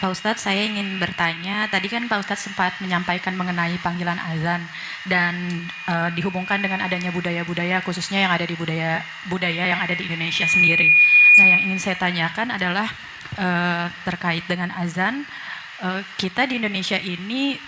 Pak Ustadz, saya ingin bertanya, tadi kan Pak Ustadz sempat menyampaikan mengenai panggilan azan dan dihubungkan dengan adanya budaya-budaya khususnya yang ada di budaya yang ada di Indonesia sendiri. Nah, yang ingin saya tanyakan adalah terkait dengan azan. Kita di Indonesia ini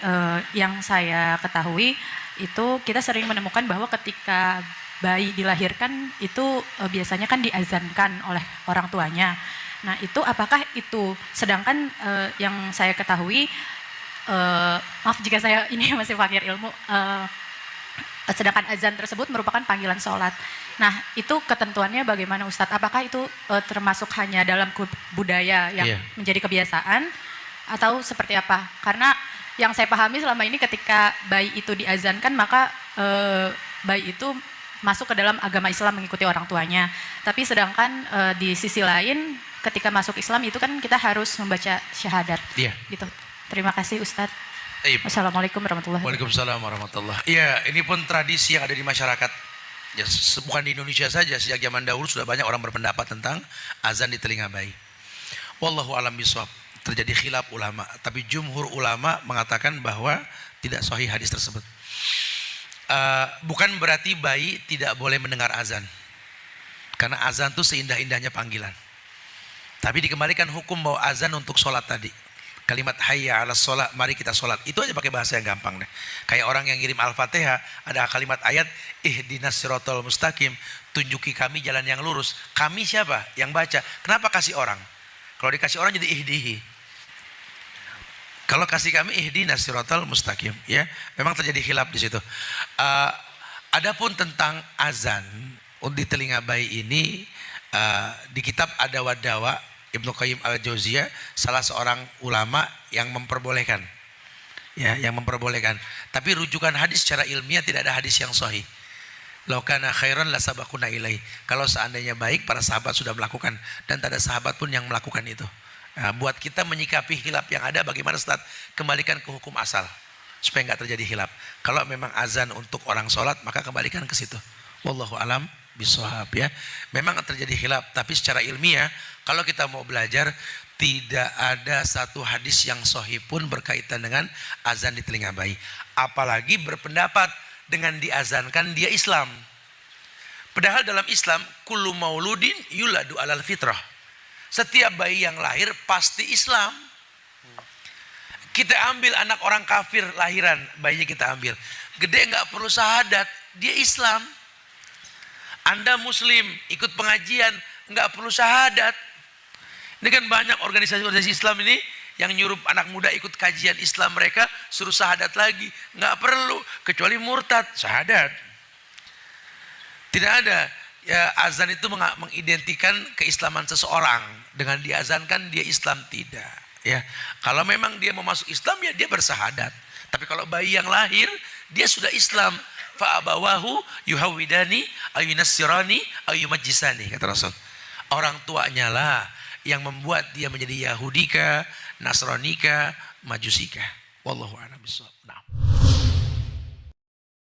yang saya ketahui itu kita sering menemukan bahwa ketika bayi dilahirkan itu biasanya kan diazankan oleh orang tuanya. Nah, itu apakah itu sedangkan yang saya ketahui maaf jika saya ini masih fakir ilmu, sedangkan azan tersebut merupakan panggilan sholat. Nah, itu ketentuannya bagaimana Ustadz? Apakah itu termasuk hanya dalam budaya yang menjadi kebiasaan atau seperti apa? Karena yang saya pahami selama ini ketika bayi itu diazankan maka bayi itu masuk ke dalam agama Islam mengikuti orang tuanya. Tapi sedangkan di sisi lain ketika masuk Islam itu kan kita harus membaca syahadat. Iya. Gitu. Terima kasih Ustadz. Assalamualaikum warahmatullahi wabarakatuh. Waalaikumsalam warahmatullahi. Iya, ini pun tradisi yang ada di masyarakat. Ya, bukan di Indonesia saja, sejak zaman dahulu sudah banyak orang berpendapat tentang azan di telinga bayi. Wallahu alam bisawab. Terjadi khilaf ulama, tapi jumhur ulama mengatakan bahwa tidak sahih hadis tersebut. Bukan berarti bayi tidak boleh mendengar azan. Karena azan itu seindah-indahnya panggilan. Tapi dikembalikan hukum bahwa azan untuk sholat tadi. Kalimat hayya ala sholat, mari kita sholat. Itu aja pakai bahasa yang gampang deh. Kayak orang yang ngirim Al-Fatihah, ada kalimat ayat, ihdinas siratal mustaqim, tunjuki kami jalan yang lurus. Kami siapa? Yang baca. Kenapa kasih orang? Kalau dikasih orang jadi ihdihi. Kalau kasih kami ihdinas siratal mustaqim, ya. Memang terjadi khilaf di situ. Adapun tentang azan di telinga bayi ini, di kitab Ad-Dawa Ibnu Qayyim al-Jauziyah, salah seorang ulama yang memperbolehkan, ya, yang memperbolehkan. Tapi rujukan hadis secara ilmiah tidak ada hadis yang sahih. Lau kana khairan la sabaquna ilaih. Kalau seandainya baik, para sahabat sudah melakukan, dan tak ada sahabat pun yang melakukan itu. Nah, buat kita menyikapi khilaf yang ada, bagaimana Ustaz? Kembalikan ke hukum asal supaya nggak terjadi khilaf. Kalau memang azan untuk orang sholat, maka kembalikan ke situ. Wallahu alam bisawab, ya. Memang terjadi khilaf, tapi secara ilmiah kalau kita mau belajar, tidak ada satu hadis yang sahih pun berkaitan dengan azan di telinga bayi. Apalagi berpendapat dengan diazankan dia Islam. Padahal dalam Islam, kullu mauludin yuladu alal fitrah. Setiap bayi yang lahir pasti Islam. Kita ambil anak orang kafir lahiran, bayinya kita ambil. Gede nggak perlu syahadat, dia Islam. Anda Muslim, ikut pengajian, nggak perlu syahadat. Ini kan banyak organisasi-organisasi Islam ini yang nyuruh anak muda ikut kajian Islam mereka, suruh syahadat lagi. Nggak perlu, kecuali murtad, syahadat. Tidak ada. Ya, azan itu mengidentikan keislaman seseorang. Dengan diazankan dia Islam, tidak. Ya, kalau memang dia mau masuk Islam, ya dia bersyahadat. Tapi kalau bayi yang lahir, dia sudah Islam. Fa'abawahu yuhawidani ayunassirani ayumajjisani, kata Rasul. Orang tuanya lah yang membuat dia menjadi Yahudika, Nasranika, Majusika. Wallahu a'lam bishawab. Nah.